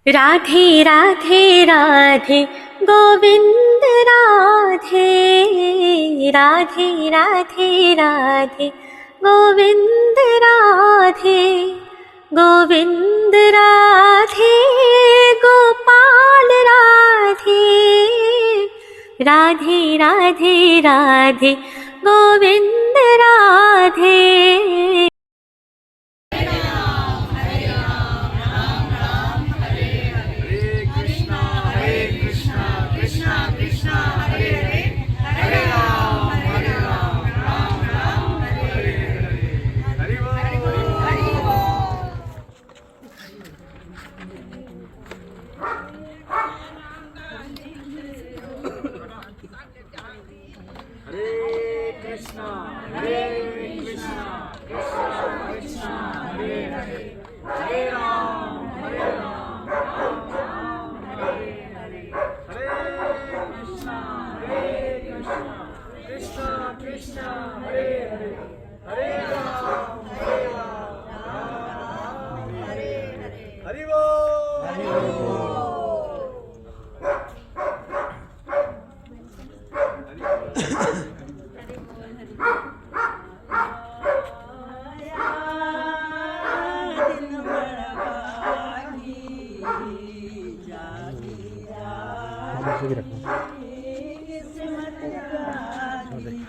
राधे राधे राधे गोविंद राधे, राधे राधे राधे गोविंद राधे, गोविंद राधे गोपाल राधे, राधे राधे राधे गोविंद राधे। सजन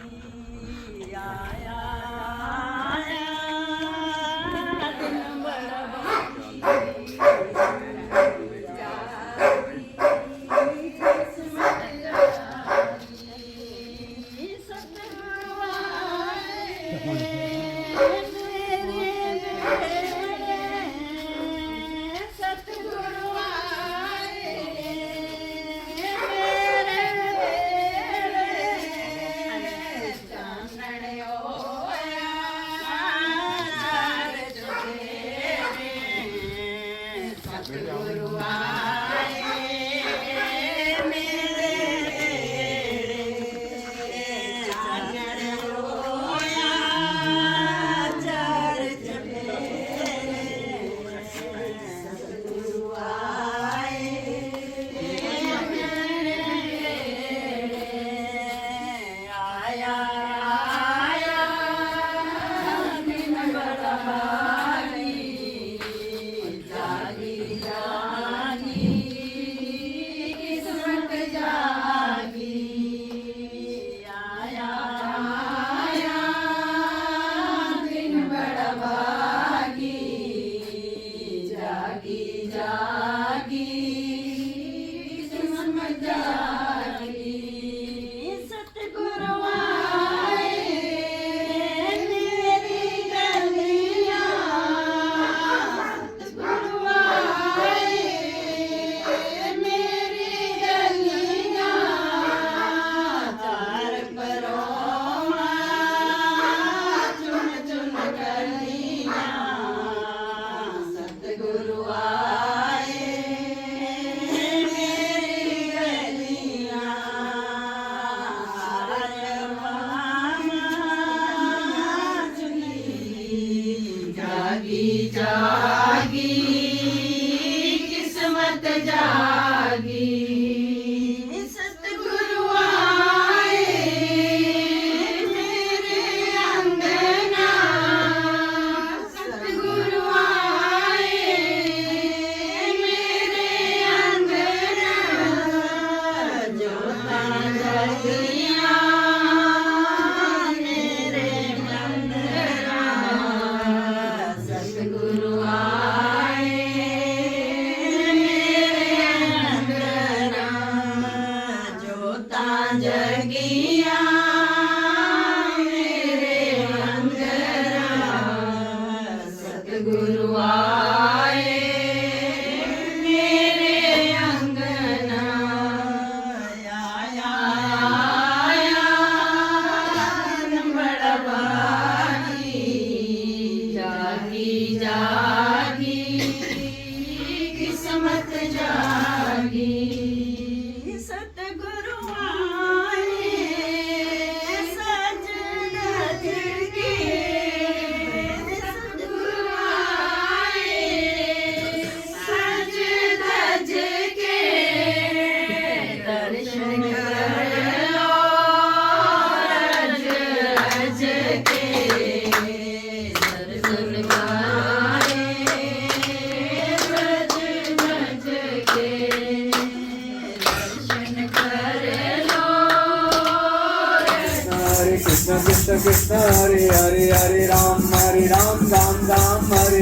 कृष्ण कृष्ण हरे हरे हरे राम राम राम हरे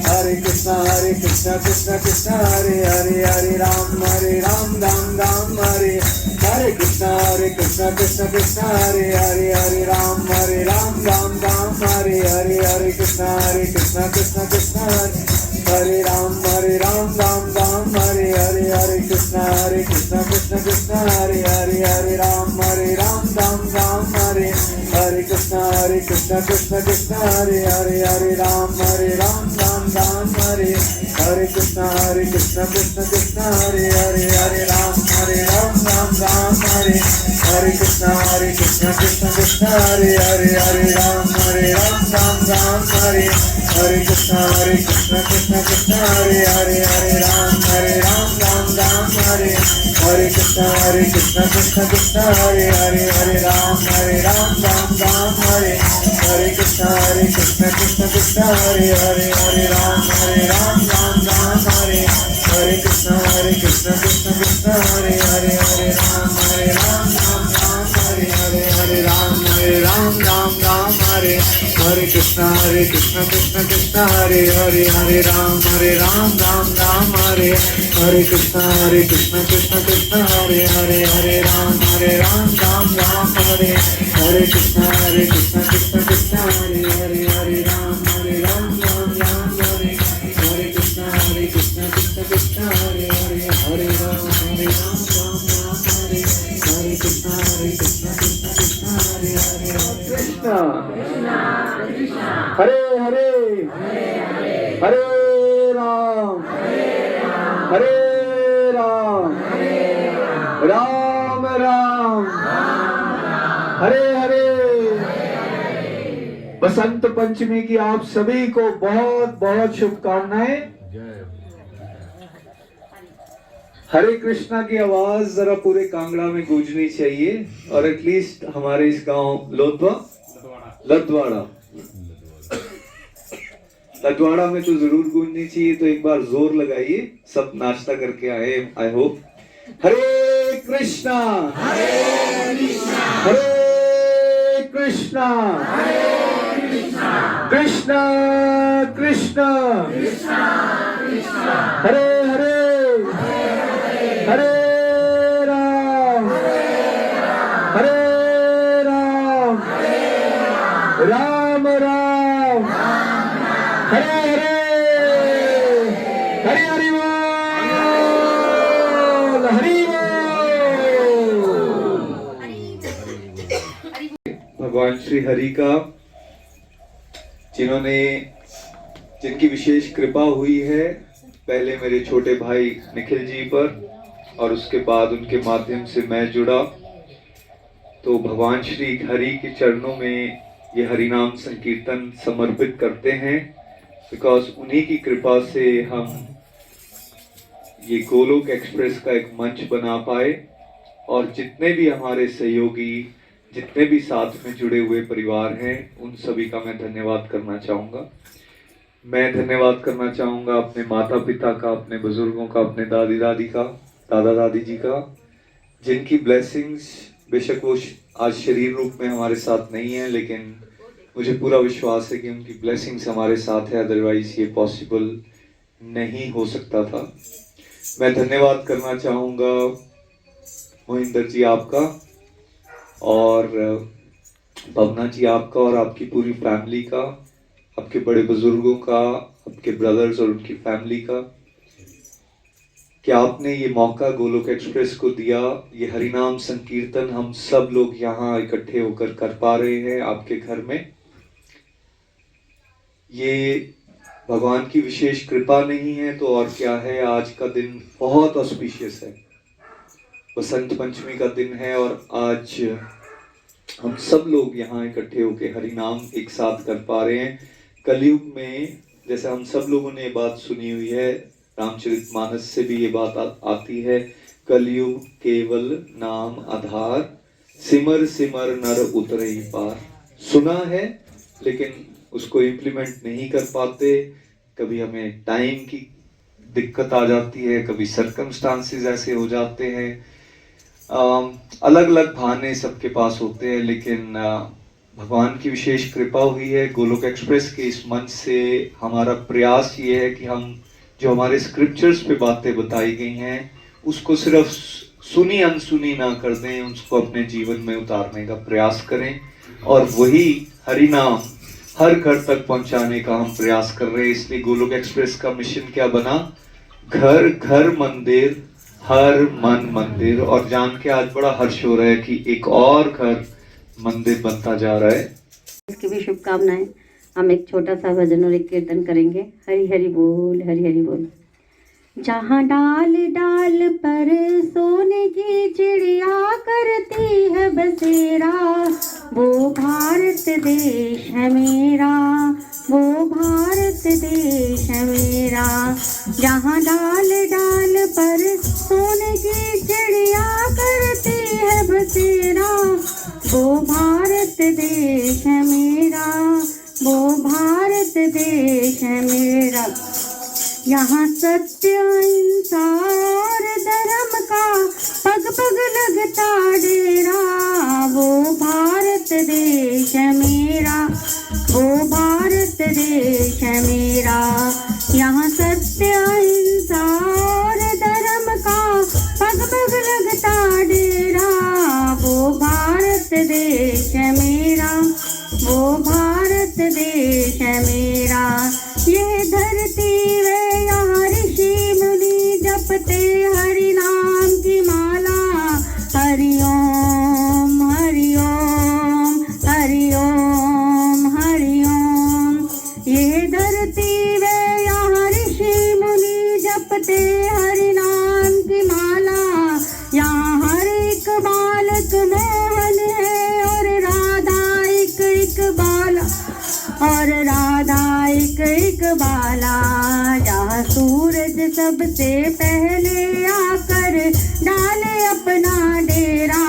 हरे कृष्ण कृष्ण कृष्ण हरे हरे हरे राम राम हरे हरे कृष्ण कृष्ण हरे हरे राम राम हरे हरे कृष्ण कृष्ण हरे राम राम हरे हरे कृष्ण कृष्ण हरे हरे राम राम हरे हरे कृष्ण कृष्ण हरे हरे राम राम हरे हरे कृष्ण कृष्ण हरे हरे राम राम हरे हरे कृष्ण कृष्ण हरे हरे राम राम हरे हरे कृष्ण कृष्ण हरे हरे राम राम हरे हरे कृष्ण कृष्ण हरे हरे राम राम हरे हरे कृष्ण कृष्ण हरे हरे राम राम हरे हरे कृष्ण कृष्ण हरे हरे राम राम हरे हरे राम हरे हरे कृष्ण कृष्ण हरे हरे राम राम हरे हरे कृष्ण कृष्ण हरे हरे राम राम हरे हरे कृष्ण कृष्ण हरे हरे राम राम हरे हरे कृष्ण कृष्ण हरे हरे राम राम हरे हरे कृष्ण कृष्ण हरे कृष्ण हरे हरे हरे राम राम राम हरे हरे। बसंत पंचमी की आप सभी को बहुत बहुत शुभकामनाएं। हरे कृष्णा की आवाज जरा पूरे कांगड़ा में गूंजनी चाहिए और एटलीस्ट हमारे इस गांव लदवाड़ा में तो जरूर गूंजनी चाहिए। तो एक बार जोर लगाइए, सब नाश्ता करके आए। I hope. हरे कृष्णा हरे कृष्णा कृष्णा कृष्णा हरे हरे हरे राम राम राम हरे हरे हरि हरि बोल हरि बोल। भगवान श्री हरि का जिनकी विशेष कृपा हुई है, पहले मेरे छोटे भाई निखिल जी पर और उसके बाद उनके माध्यम से मैं जुड़ा, तो भगवान श्री हरि के चरणों में ये हरिनाम संकीर्तन समर्पित करते हैं। बिकॉज उन्हीं की कृपा से हम ये गोलोक एक्सप्रेस का एक मंच बना पाए और जितने भी हमारे सहयोगी, जितने भी साथ में जुड़े हुए परिवार हैं, उन सभी का मैं धन्यवाद करना चाहूँगा। मैं धन्यवाद करना चाहूँगा अपने माता पिता का, अपने बुजुर्गों का, अपने दादा दादी जी का, जिनकी ब्लेसिंग्स, बेशक वो आज शरीर रूप में हमारे साथ नहीं है, लेकिन मुझे पूरा विश्वास है कि उनकी ब्लेसिंग्स हमारे साथ है, अदरवाइज ये पॉसिबल नहीं हो सकता था। मैं धन्यवाद करना चाहूँगा मोहिंदर जी आपका और पवना जी आपका और आपकी पूरी फैमिली का, आपके बड़े बुजुर्गों का, आपके ब्रदर्स और उनकी फैमिली का, कि आपने ये मौका गोलोक एक्सप्रेस को दिया। ये हरिनाम संकीर्तन हम सब लोग यहाँ इकट्ठे होकर कर पा रहे हैं आपके घर में। ये भगवान की विशेष कृपा नहीं है तो और क्या है। आज का दिन बहुत ऑस्पिशियस है, बसंत पंचमी का दिन है और आज हम सब लोग यहाँ इकट्ठे होकर हरिनाम एक साथ कर पा रहे हैं। कलयुग में जैसे हम सब लोगों ने ये बात सुनी हुई है, रामचरितमानस से भी ये बात आती है, कलयुग केवल नाम आधार, सिमर सिमर नर उतरे ही पार। सुना है लेकिन उसको इम्प्लीमेंट नहीं कर पाते। कभी हमें टाइम की दिक्कत आ जाती है, कभी सर्कमस्टांसेस ऐसे हो जाते हैं, अलग अलग बहाने सबके पास होते हैं, लेकिन भगवान की विशेष कृपा हुई है। गोलोक एक्सप्रेस के इस मंच से हमारा प्रयास ये है कि हम जो हमारे स्क्रिप्चर्स पे बातें बताई गई हैं उसको सिर्फ सुनी अनसुनी ना कर दें, उसको अपने जीवन में उतारने का प्रयास करें और वही हरि नाम हर घर तक पहुंचाने का हम प्रयास कर रहे हैं। इसलिए गोलोक एक्सप्रेस का मिशन क्या बना, घर घर मंदिर हर मन मंदिर। और जान के आज बड़ा हर्ष हो रहा है कि एक और घर मंदिर बनता जा रहा है। इसकी भी शुभकामनाएं। हम एक छोटा सा भजन और एक कीर्तन करेंगे। हरि हरि बोल, हरि हरि बोल। जहाँ डाल डाल पर सोने की चिड़िया करती है बसेरा, वो भारत देश है मेरा, वो भारत देश है मेरा। जहाँ डाल डाल पर सोने की चिड़िया करती है बसेरा, वो भारत देश है मेरा, वो भारत देश है मेरा। यहाँ सत्य अहिंसा और धर्म का पग पग लगता डेरा, वो भारत देश है मेरा, वो भारत देश है मेरा। यहाँ सत्य अहिंसा और धर्म का पग पग लगता डेरा, वो भारत देश है मेरा, वो भारत देश है मेरा। ये धरती वे यहाँ ऋषि मुनि जपते हरि नाम की माला, हरि ओम हरि ओम हरि ओम हरि ओम। ये धरती वे यहाँ ऋषि मुनि जपते हरि नाम की माला, यहाँ हर एक बालक मोहन है और राधा एक एक बाला, और राधा एक एक बाला। जहाँ सूरज सबसे पहले आकर डाले अपना डेरा,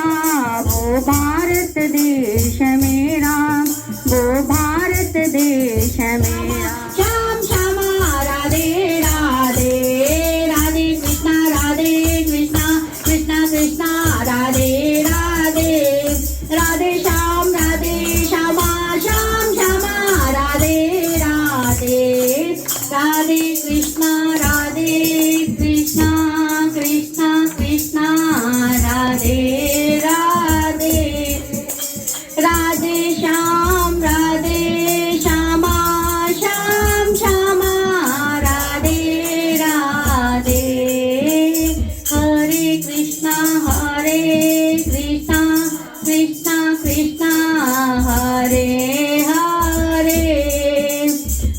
वो भारत देश है मेरा, वो भारत देश है मेरा। श्याम श्यामा राधे राधे, राधे कृष्णा राधे कृष्णा, कृष्णा कृष्णा राधे राधे, राधे श्याम राधे श्यामा, श्याम श्यामा राधे राधे, राधे कृष्णा राधे कृष्णा, कृष्णा कृष्णा राधे राधे, राधे श्याम राधे श्यामा, श्याम श्यामा राधे राधे। हरे कृष्णा कृष्णा कृष्णा हरे हरे,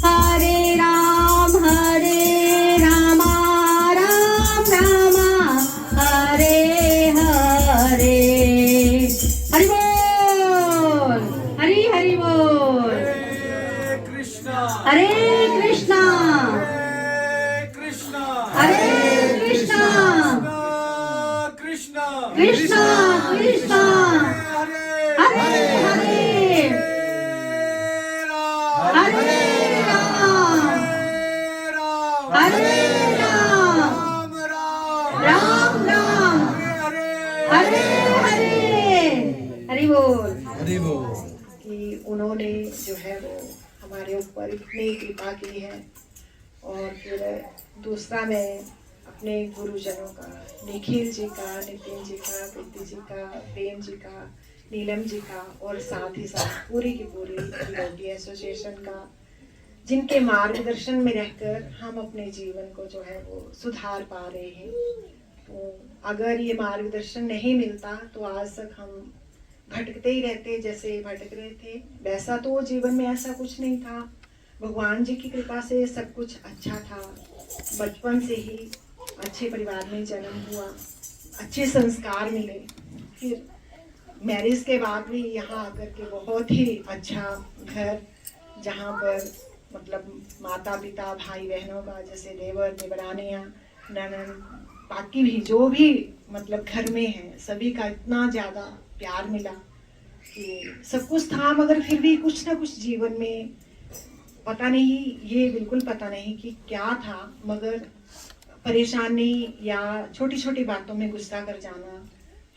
हरे राम राम राम हरे हरे। हरि बोल, हरि हरि बोल। हरे कृष्णा हरे कृष्णा, कृष्णा कृष्णा हरे हरे, हरे राम राम राम हरे हरे। हरि बोल, हरि बोल। कि उन्होंने जो है वो हमारे ऊपर इतनी कृपा की है। और फिर दूसरा मैं अपने गुरुजनों का, निखिल जी का, नितिन जी का, प्रीति जी का, प्रेम जी का, नीलम जी का, और साथ ही साथ पूरी की पूरी डिवोटी एसोसिएशन का, जिनके मार्गदर्शन में रहकर हम अपने जीवन को जो है वो सुधार पा रहे हैं। तो अगर ये मार्गदर्शन नहीं मिलता तो आज तक हम भटकते ही रहते जैसे भटक रहे थे। वैसा तो जीवन में ऐसा कुछ नहीं था। भगवान जी की कृपा से सब कुछ अच्छा था। बचपन से ही अच्छे परिवार में जन्म हुआ, अच्छे संस्कार मिले। फिर मैरिज के बाद भी यहाँ आकर के बहुत ही अच्छा घर, जहाँ पर मतलब माता पिता भाई बहनों का, जैसे देवर देवरानियाँ ननद, बाकी भी जो भी मतलब घर में है, सभी का इतना ज़्यादा प्यार मिला कि सब कुछ था, मगर फिर भी कुछ ना कुछ जीवन में पता नहीं, ये बिल्कुल पता नहीं कि क्या था, मगर परेशानी या छोटी छोटी बातों में गुस्सा कर जाना,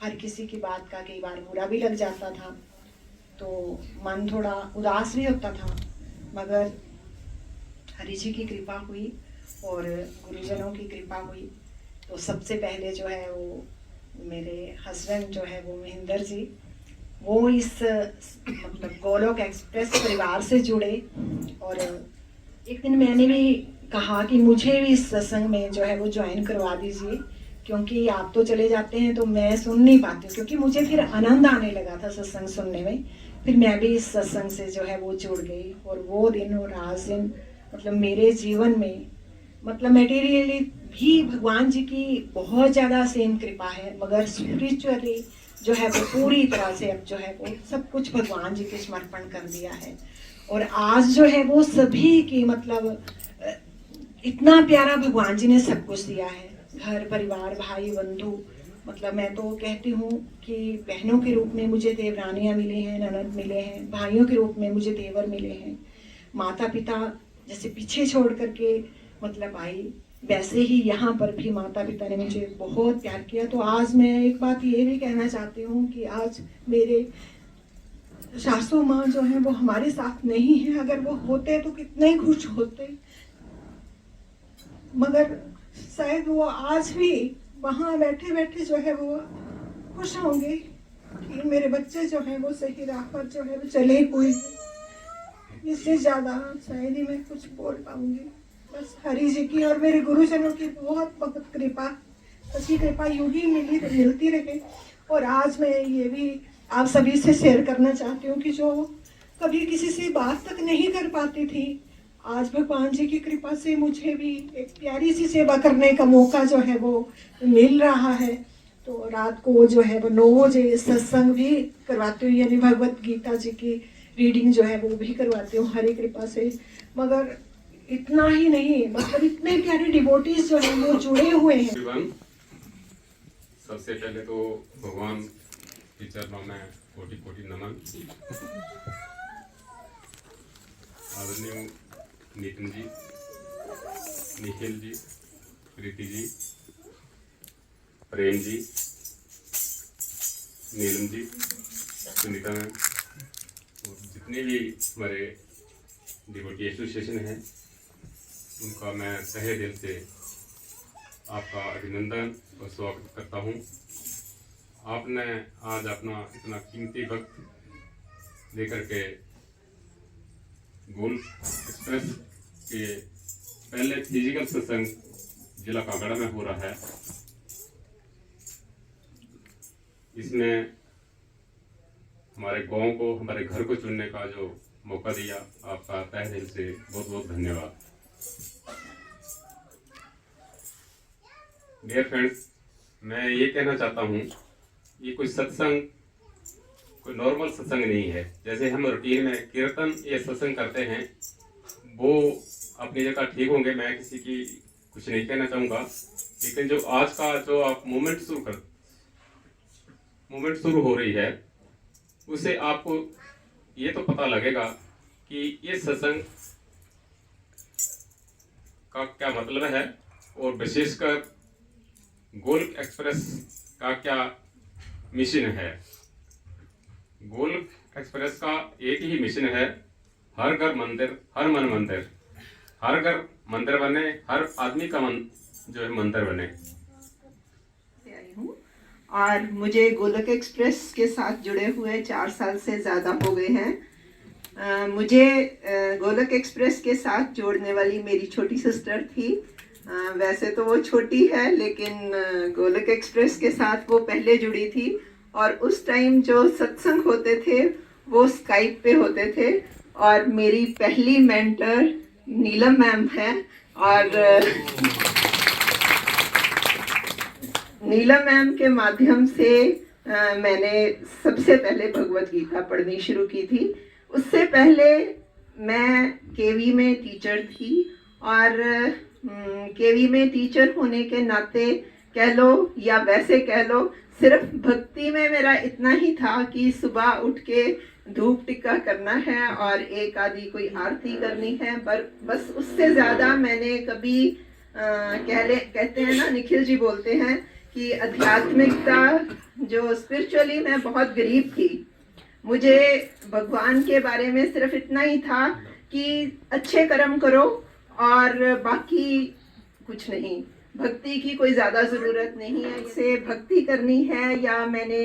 हर किसी की बात का कई बार बुरा भी लग जाता था। तो मन थोड़ा उदास भी होता था, मगर हरि जी की कृपा हुई और गुरुजनों की कृपा हुई। तो सबसे पहले जो है वो मेरे हस्बैंड जो है वो महेंद्र जी, वो इस मतलब गोलोक एक्सप्रेस परिवार से जुड़े। और एक दिन मैंने भी कहा कि मुझे भी इस सत्संग में जो है वो ज्वाइन करवा दीजिए, क्योंकि आप तो चले जाते हैं तो मैं सुन नहीं पाती हूँ, क्योंकि मुझे फिर आनंद आने लगा था सत्संग सुनने में। फिर मैं भी इस सत्संग से जो है वो जुड़ गई, और वो दिन और आज दिन मतलब मेरे जीवन में मतलब मटेरियली भी भगवान जी की बहुत ज़्यादा सेम कृपा है, मगर स्पिरिचुअली जो है वो पूरी तरह से अब जो है वो सब कुछ भगवान जी के समर्पण कर दिया है। और आज जो है वो सभी की मतलब इतना प्यारा भगवान जी ने सब कुछ दिया है, घर परिवार भाई बंधु। मतलब मैं तो कहती हूँ कि बहनों के रूप में मुझे देवरानियाँ मिली हैं, ननद मिले हैं, भाइयों के रूप में मुझे देवर मिले हैं, माता पिता जैसे पीछे छोड़ करके मतलब आई, वैसे ही यहाँ पर भी माता पिता ने मुझे बहुत प्यार किया। तो आज मैं एक बात ये भी कहना चाहती हूँ कि आज मेरे सासू माँ जो है वो हमारे साथ नहीं है, अगर वो होते तो कितने ही खुश होते, मगर शायद वो आज भी वहाँ बैठे बैठे जो है वो खुश होंगे कि मेरे बच्चे जो है वो सही राह पर जो है वो चले हुए। इससे ज़्यादा शायद ही मैं कुछ बोल पाऊंगी। बस हरि जी की और मेरे गुरुजनों की बहुत बहुत कृपा, उसकी कृपा यूं ही मिलती रहे। और आज मैं ये भी आप सभी से शेयर करना चाहती हूँ कि जो कभी किसी से बात तक नहीं कर पाती थी, आज भगवान जी की कृपा से मुझे भी एक प्यारी सी सेवा करने का मौका जो है वो मिल रहा है। तो रात को जो है वो 9 बजे सत्संग भी करवाती हूँ, यानी भगवत गीता जी की रीडिंग जो है वो भी करवाती हूँ हरि कृपा से। मगर इतना ही नहीं, मतलब इतने प्यारे डिवोटीज जो हैं वो जुड़े हुए हैं। सबसे पहले तो भगवान के चरणों में कोटि कोटि नमन। आदरणीय नितिन जी, निखिल जी, प्रीति जी, प्रेम जी, नीलम जी, सुनीता मैम और जितने भी हमारे डिवोटी एसोसिएशन हैं, उनका मैं तहे दिल से आपका अभिनंदन और स्वागत करता हूं। आपने आज अपना इतना कीमती वक्त लेकर के गोल एक्सप्रेस के पहले फिजिकल सत्संग जिला कांगड़ा में हो रहा है, इसमें हमारे गांव को, हमारे घर को चुनने का जो मौका दिया, आपका तहे दिल से बहुत बहुत धन्यवाद। डियर फ्रेंड्स, मैं ये कहना चाहता हूँ, ये कोई सत्संग कोई नॉर्मल सत्संग नहीं है। जैसे हम रूटीन में कीर्तन या सत्संग करते हैं, वो अपनी जगह ठीक होंगे, मैं किसी की कुछ नहीं कहना चाहूँगा, लेकिन जो आज का जो आप मूवमेंट शुरू हो रही है, उसे आपको ये तो पता लगेगा कि ये सत्संग का क्या मतलब है, और विशेषकर गोलोक एक्सप्रेस का क्या मिशन है। गोलोक एक्सप्रेस का एक ही मिशन है, हर घर मंदिर, हर मन मंदिर, हर घर मंदिर बने, हर आदमी का मन जो है मंदिर बने। आई हूँ और मुझे गोलोक एक्सप्रेस के साथ जुड़े हुए 4 साल से ज़्यादा हो गए हैं। मुझे गोलोक एक्सप्रेस के साथ जोड़ने वाली मेरी छोटी सिस्टर थी। वैसे तो वो छोटी है, लेकिन गोलोक एक्सप्रेस के साथ वो पहले जुड़ी थी, और उस टाइम जो सत्संग होते थे वो स्काइप पे होते थे, और मेरी पहली मेंटर नीलम मैम है। और नीलम मैम के माध्यम से मैंने सबसे पहले भगवत गीता पढ़नी शुरू की थी। उससे पहले मैं केवी में टीचर थी, और केवी में टीचर होने के नाते कह लो या वैसे कह लो, सिर्फ भक्ति में मेरा इतना ही था कि सुबह उठ के धूप टिक्का करना है और एक आधी कोई आरती करनी है, पर बस उससे ज़्यादा मैंने कभी कहते हैं ना, निखिल जी बोलते हैं कि आध्यात्मिकता जो स्पिरिचुअली मैं बहुत गरीब थी, मुझे भगवान के बारे में सिर्फ इतना ही था कि अच्छे कर्म करो और बाकी कुछ नहीं, भक्ति की कोई ज़्यादा ज़रूरत नहीं है। इसे भक्ति करनी है या मैंने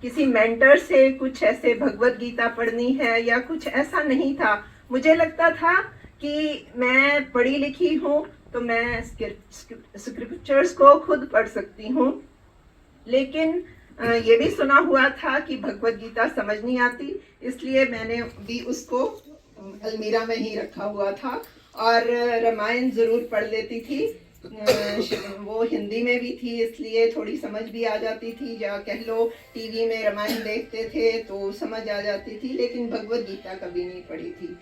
किसी मेंटर से कुछ ऐसे भगवत गीता पढ़नी है या कुछ ऐसा नहीं था। मुझे लगता था कि मैं पढ़ी लिखी हूँ तो मैं स्क्रिप्चर्स को खुद पढ़ सकती हूँ, लेकिन ये भी सुना हुआ था कि भगवत गीता समझ नहीं आती, इसलिए मैंने भी उसको अलमीरा में ही रखा हुआ था और रामायण ज़रूर पढ़ लेती थी। वो हिंदी में भी थी इसलिए थोड़ी समझ भी आ जाती थी, या कह लो टीवी में रामायण देखते थे तो समझ आ जाती थी, लेकिन भगवत गीता कभी नहीं पढ़ी थी।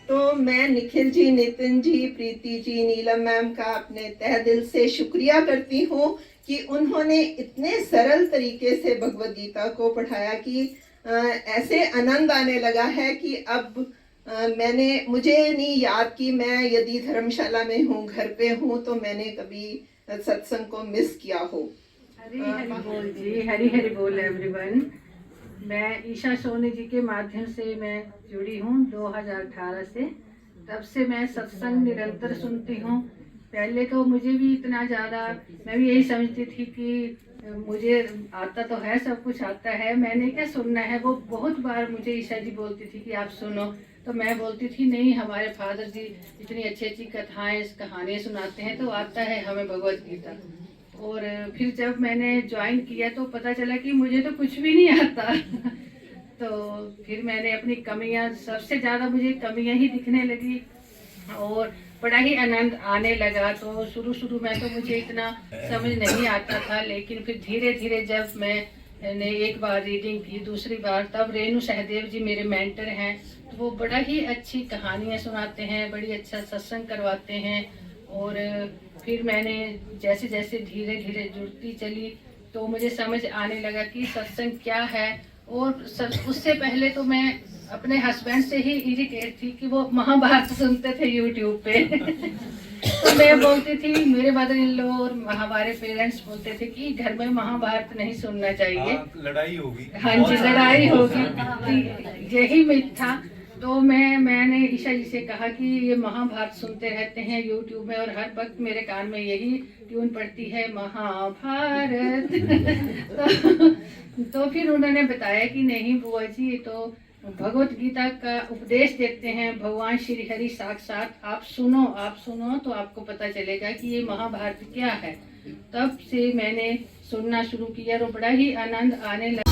तो मैं निखिल जी, नितिन जी, प्रीति जी, नीलम मैम का अपने तहे दिल से शुक्रिया करती हूँ कि उन्होंने इतने सरल तरीके से भगवत गीता को पढ़ाया कि ऐसे आनंद आने लगा है कि अब मुझे नहीं याद कि मैं यदि धर्मशाला में हूँ, घर पे हूँ, तो मैंने कभी सत्संग को मिस किया हो। हरी हरी बोल जी, हरी हरी बोल एवरीवन। मैं ईशा सोनी जी के माध्यम से मैं जुड़ी हूँ 2018 से। तब से मैं सत्संग निरंतर सुनती हूँ। पहले तो मुझे भी इतना ज़्यादा, मैं भी यही समझती थी कि मुझे आता तो है, सब कुछ आता है, मैंने क्या सुनना है। वो बहुत बार मुझे ईशा जी बोलती थी कि आप सुनो, तो मैं बोलती थी नहीं, हमारे फादर जी इतनी अच्छी अच्छी कथाएं, कहानियाँ सुनाते हैं तो आता है हमें भगवत गीता। और फिर जब मैंने ज्वाइन किया तो पता चला कि मुझे तो कुछ भी नहीं आता। तो फिर मैंने अपनी कमियां, सबसे ज़्यादा मुझे कमियां ही दिखने लगी और बड़ा ही आनंद आने लगा। तो शुरू में तो मुझे इतना समझ नहीं आता था, लेकिन फिर धीरे धीरे जब मैंने एक बार रीडिंग की, दूसरी बार, तब रेणु सहदेव जी मेरे मेंटर हैं, तो वो बड़ा ही अच्छी कहानियाँ सुनाते हैं, बड़ी अच्छा सत्संग करवाते हैं। और फिर मैंने जैसे जैसे धीरे धीरे जुड़ती चली तो मुझे समझ आने लगा कि सत्संग क्या है। और उससे पहले तो मैं अपने हस्बैंड से ही इरिटेट थी कि वो महाभारत सुनते थे यूट्यूब पे। तो मैं बोलती थी, मेरे मदर इन लॉ और हमारे पेरेंट्स बोलते थे कि घर में महाभारत नहीं सुनना चाहिए, लड़ाई होगी। हाँ जी, लड़ाई होगी, यही मिथ था। तो मैंने ईशा जी से कहा कि ये महाभारत सुनते रहते हैं यूट्यूब में और हर वक्त मेरे कान में यही ट्यून पड़ती है, महाभारत। तो फिर उन्होंने बताया कि नहीं बुआ जी, ये तो भगवत गीता का उपदेश देते हैं भगवान श्री हरि साक्षात, आप सुनो तो आपको पता चलेगा कि ये महाभारत क्या है। तब से मैंने सुनना शुरू किया और बड़ा ही आनंद आने लगा।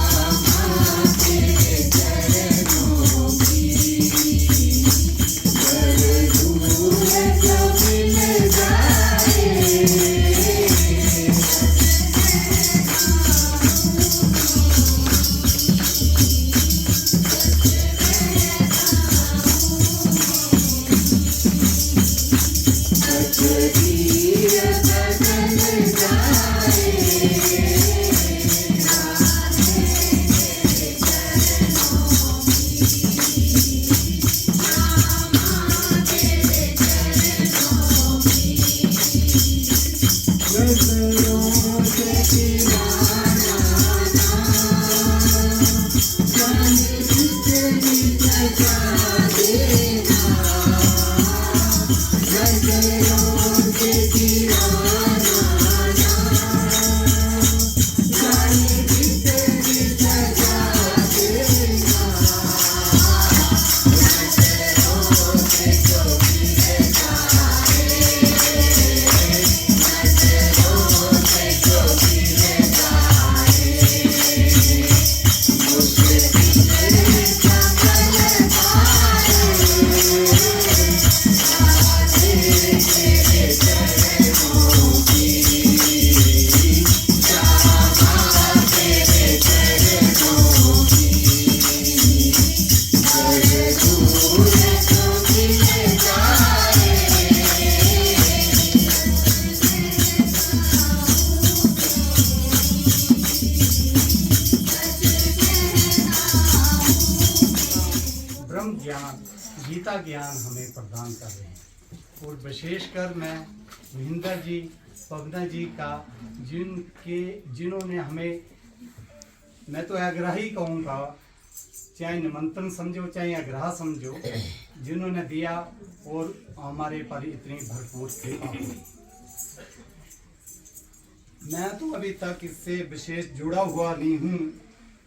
गीता ज्ञान हमें प्रदान कर रहे हैं। और विशेषकर मैं महेंद्र जी, पवना जी का, जिन्होंने हमें, मैं तो आग्रही कहूँगा चाहे निमंत्रण समझो चाहे आग्रह समझो, जिन्होंने दिया और हमारे पर इतनी भरपूर कृपा हुई। मैं तो अभी तक इससे विशेष जुड़ा हुआ नहीं हूँ,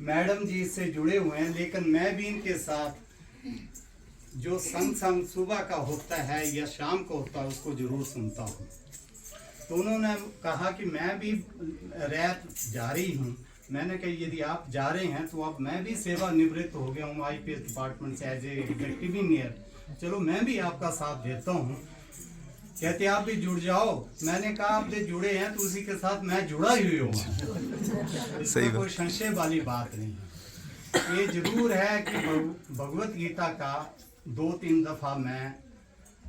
मैडम जी इससे जुड़े हुए हैं, लेकिन मैं भी इनके साथ जो संग सुबह का होता है या शाम को होता है उसको जरूर सुनता हूँ। तो उन्होंने कहा कि मैं भी रैत जा रही हूँ। मैंने कहा यदि आप जा रहे हैं तो अब मैं भी सेवानिवृत्त हो गया हूँ IPS डिपार्टमेंट से एज ए एग्जीक्यूटिव इंजीनियर, चलो मैं भी आपका साथ देता हूँ। कहते आप भी जुड़ जाओ। मैंने कहा आप जो जुड़े हैं तो उसी के साथ मैं जुड़ा ही हूँ, इसमें कोई संशय वाली बात नहीं है। ये जरूर है कि भगवत गीता का 2-3 दफा मैं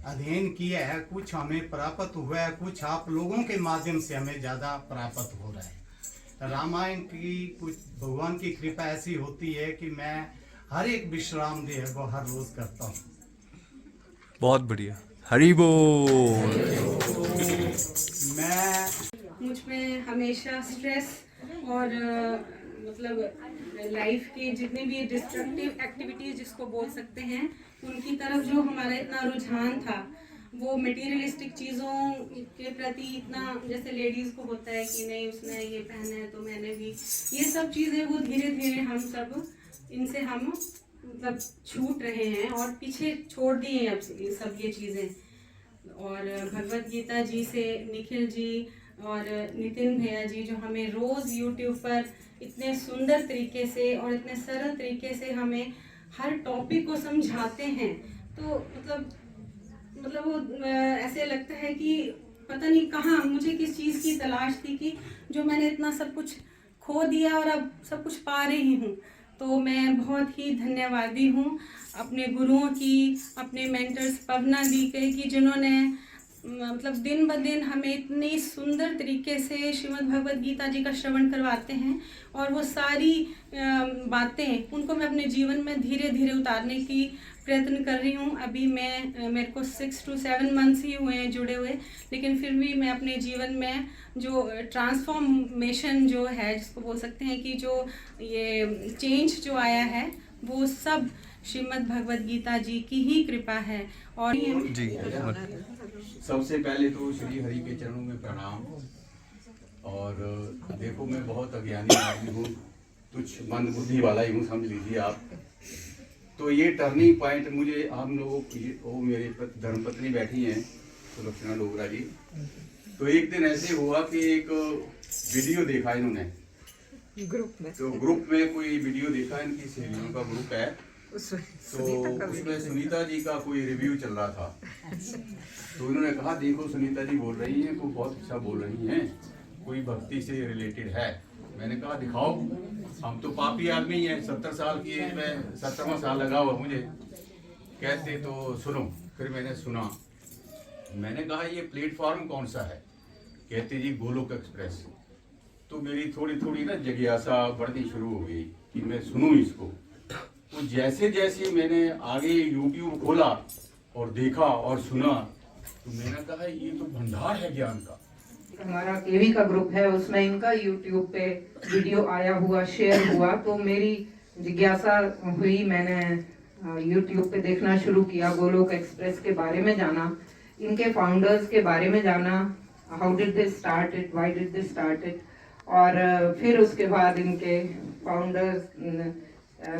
अध्ययन किया है, कुछ हमें प्राप्त हुआ है, कुछ आप लोगों के माध्यम से हमें ज़्यादा प्राप्त हो रहा है। रामायण की कुछ भगवान की कृपा ऐसी होती है कि मैं हर एक विश्राम दे वो हर रोज करता हूँ। बहुत बढ़िया, हरि बोल। मैं मुझ में हमेशा स्ट्रेस और मतलब लाइफ के जितने भी डिस्ट्रक्टिव एक्टिविटीज जिसको बोल सकते हैं उनकी तरफ जो हमारा इतना रुझान था, वो मटेरियलिस्टिक चीज़ों के प्रति इतना, जैसे लेडीज़ को होता है कि नहीं उसने ये पहना है तो मैंने भी, ये सब चीज़ें वो धीरे धीरे हम सब इनसे हम मतलब छूट रहे हैं और पीछे छोड़ दिए अब सब ये चीज़ें। और भगवत गीता जी से निखिल जी और नितिन भैया जी जो हमें रोज़ यूट्यूब पर इतने सुंदर तरीके से और इतने सरल तरीके से हमें हर टॉपिक को समझाते हैं, तो मतलब वो ऐसे लगता है कि पता नहीं कहाँ मुझे किस चीज़ की तलाश थी कि जो मैंने इतना सब कुछ खो दिया और अब सब कुछ पा रही हूँ। तो मैं बहुत ही धन्यवादी हूँ अपने गुरुओं की, अपने मेंटर्स पवना दी के, कि जिन्होंने मतलब दिन ब दिन हमें इतनी सुंदर तरीके से श्रीमद् भगवत गीता जी का श्रवण करवाते हैं और वो सारी बातें उनको मैं अपने जीवन में धीरे धीरे उतारने की प्रयत्न कर रही हूँ। अभी मेरे को 6 to 7 मंथ्स ही हुए हैं जुड़े हुए, लेकिन फिर भी मैं अपने जीवन में जो ट्रांसफॉर्मेशन जो है जिसको बोल सकते हैं कि जो ये चेंज जो आया है वो सब श्रीमद् भगवत गीता जी की ही कृपा है। और जी सबसे पहले तो श्री हरि के चरणों में प्रणाम। और देखो मैं बहुत अज्ञानी आदमी हूँ, तुच्छ मंद बुद्धि वाला ही हूँ समझ लीजिए आप। तो ये टर्निंग पॉइंट मुझे हम लोगों की, वो मेरी धर्मपत्नी बैठी हैं सुलक्षणा डोगरा जी, तो एक दिन ऐसे हुआ कि एक वीडियो देखा इन्होंने ग्रुप में, तो ग्रुप में कोई वीडियो देखा, इनकी सहेलियों का ग्रुप है, तो उसमें सुनीता जी का कोई रिव्यू चल रहा था। तो उन्होंने कहा देखो सुनीता जी बोल रही हैं, को बहुत अच्छा बोल रही हैं, कोई भक्ति से रिलेटेड है। मैंने कहा दिखाओ, हम तो पापी आदमी हैं, 70 साल की एज में 70वां साल लगा हुआ मुझे। कहते तो सुनो, फिर मैंने सुना। मैंने कहा ये प्लेटफॉर्म कौन सा है? कहते जी गोलोक एक्सप्रेस। तो मेरी थोड़ी थोड़ी ना जिज्ञासा बढ़नी शुरू हो गई कि मैं सुनूं इसको। तो जैसे जैसे मैंने आगे यूट्यूब खोला और देखा और सुना, तो मैंने कहा ये तो भंडार है ज्ञान का। हमारा केवी का ग्रुप है, उसमें इनका यूट्यूब पे वीडियो आया हुआ, शेयर हुआ, तो मेरी जिज्ञासा हुई, मैंने यूट्यूब पे देखना शुरू किया, गोलोक एक्सप्रेस के बारे में जाना, इनके फाउंडर्स के बारे में जाना, how did they start it, why did they start it, और फिर उसके बाद इनके फाउंडर्स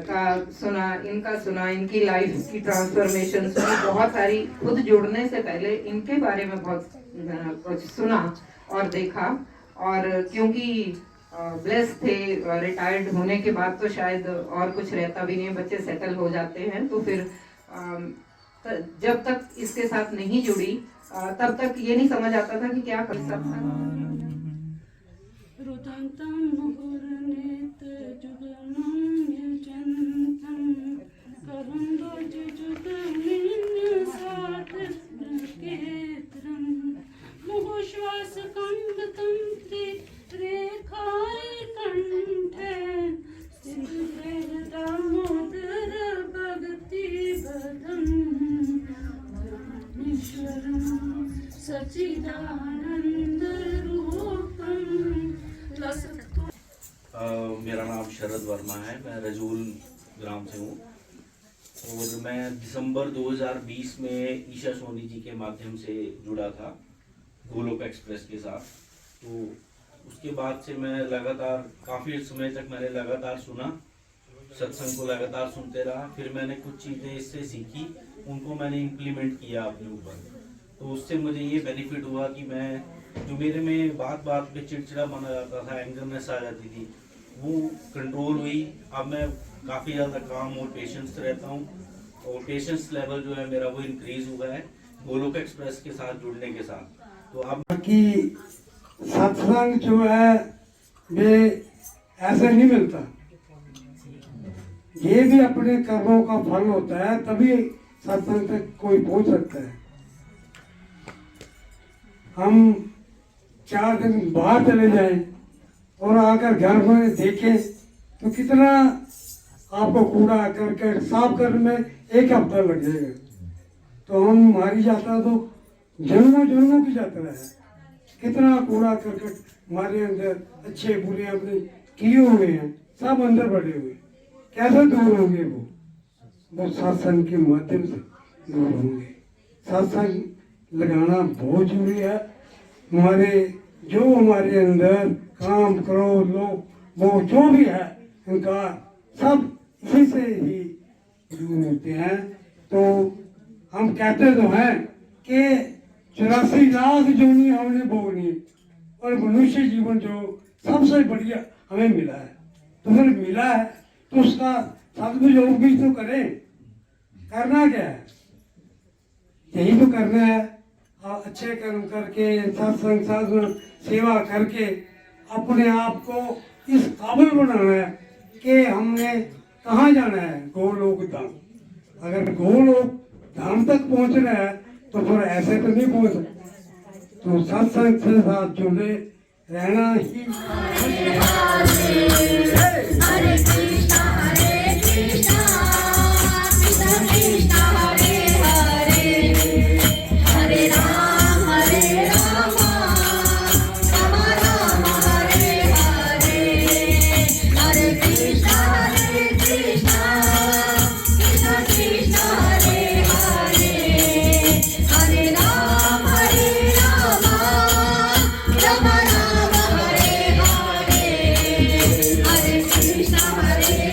का सुना, इनका सुना, इनकी लाइफ की ट्रांसफॉर्मेशन सुनी, बहुत सारी, खुद जुड़ने से पहले इनके बारे में बहुत कुछ सुना और देखा। और क्योंकि ब्लेस थे, रिटायर्ड होने के बाद तो शायद और कुछ रहता भी नहीं, बच्चे सेटल हो जाते हैं, तो फिर जब तक इसके साथ नहीं जुड़ी तब तक ये नहीं समझ आता था कि क्या कर सकता। मेरा नाम शरद वर्मा है, मैं रजूल ग्राम से हूँ और मैं दिसंबर 2020 में ईशा सोनी जी के माध्यम से जुड़ा था गोलोक एक्सप्रेस के साथ। तो उसके बाद से मैं लगातार काफ़ी समय तक मैंने लगातार सुना, सत्संग को लगातार सुनते रहा। फिर मैंने कुछ चीज़ें इससे सीखी, उनको मैंने इम्प्लीमेंट किया अपने ऊपर। तो उससे मुझे ये बेनिफिट हुआ कि मैं जो मेरे में बात बात पे चिड़चिड़ा बना जाता था, एंगरनेस आ जाती थी, वो कंट्रोल हुई। अब मैं काफ़ी ज़्यादा काम और पेशेंस रहता हूँ और पेशेंस लेवल जो है मेरा वो इंक्रीज हुआ है गोलोक एक्सप्रेस के साथ जुड़ने के साथ। तो अब कि सत्संग जो है ये ऐसे नहीं मिलता, ये भी अपने कर्मों का फल होता है, तभी सत्संग तक कोई पहुंच सकता है। हम 4 दिन बाहर चले जाएं और आकर घर में देखें तो कितना आपको कूड़ा करके साफ करने में 1 हफ्ता लग जाएगा। तो हमारी यात्रा तो जन्मों जन्मों की यात्रा है। कितना कूड़ा करकट हमारे अंदर अच्छे बुरे अपने किए हुए हैं, सब अंदर बढ़े हुए, कैसे दूर होंगे? वो सत्संग के माध्यम से दूर होंगे। सत्संग लगाना बहुत जरूरी है। हमारे अंदर काम क्रोध लोभ वो जो भी है इनका सब इसी से ही दूर होते हैं। तो हम कहते तो हैं कि 84 लाख जोनी हमने भोगनी और मनुष्य जीवन जो सबसे बढ़िया हमें मिला है। तो फिर मिला है तो उसका सदुपयोग भी तो करें। करना क्या है? यही तो करना है, अच्छे कर्म करके सत्संग साधना सेवा करके अपने आप को इस काबिल बनाना है कि हमने कहाँ जाना है, गोलोक धाम। अगर गोलोक धाम तक पहुँचना है तो फिर ऐसे तो नहीं पहुँच सकते। तो सत्संग के साथ जुड़े रहना ही। हरे कृष्णा कृष्ण कृष्ण हरे हरे, हरे राम राम राम हरे हरे, हरे कृष्णा कृष्ण कृष्ण हरे हरे, हरे राम राम राम हरे हरे, हरे कृष्ण हरे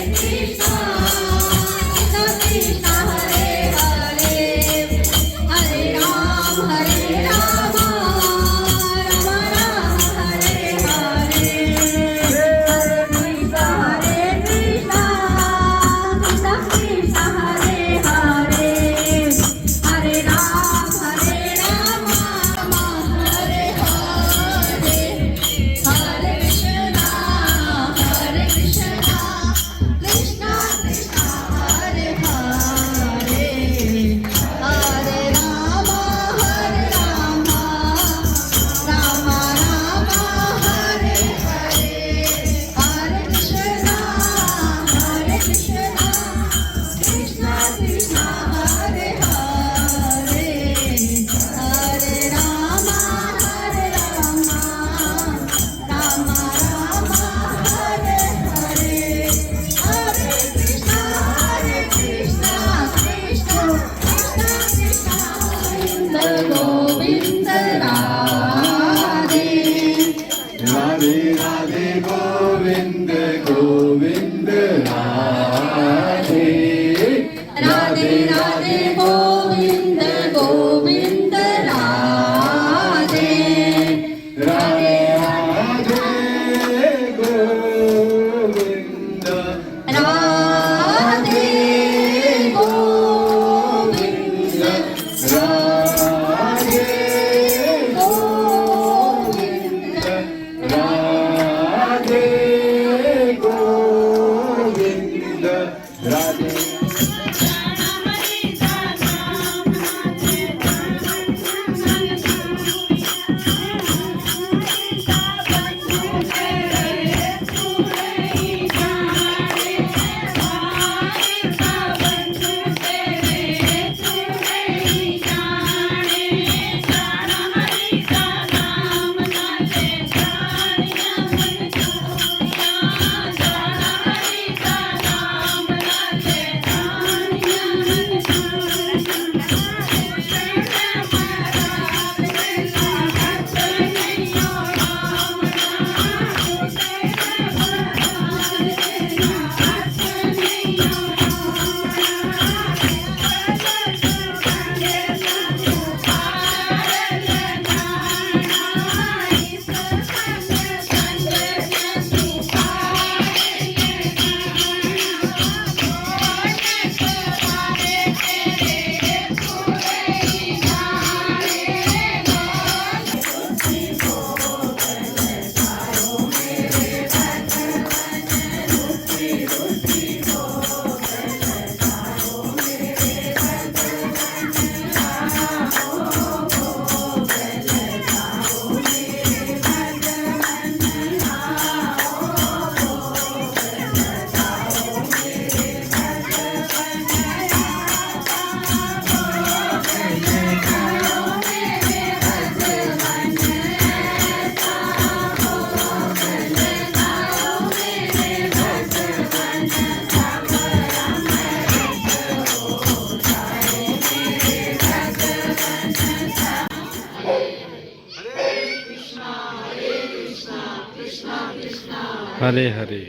हरे हरे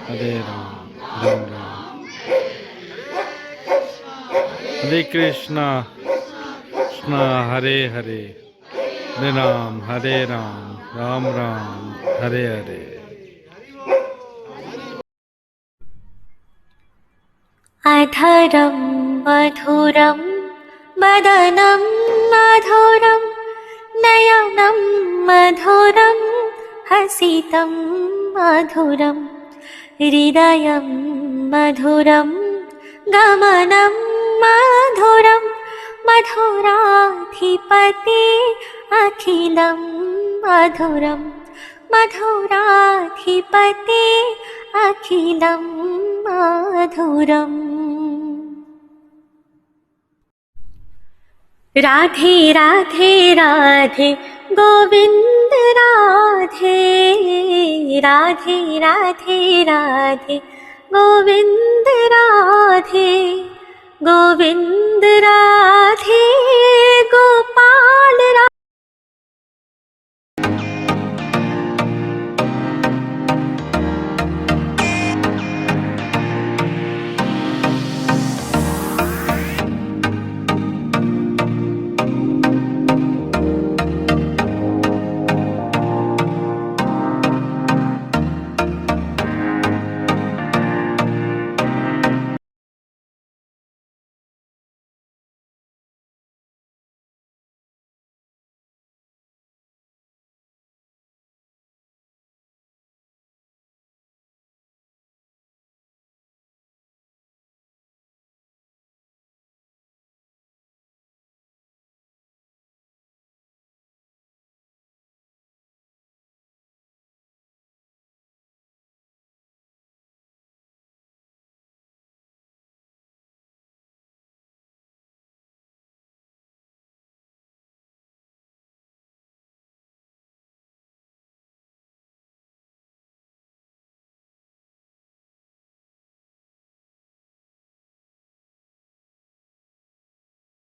हरे राम राम राम हरे कृष्णा कृष्णा हरे हरे हरे राम राम राम हरे हरे। अधरं मधुरं मदनं मधुरं नयनं मधुरं हसितं मधुरं हृदयं मधुरं गमनं मधुरं मधुराधिपते अखिलं मधुरं मधुराधिपते अखिलं मधुरम्। राधे राधे राधे गोविंद राधे राधे राधे राधे गोविंद राधे गोविंद राधे गोपाल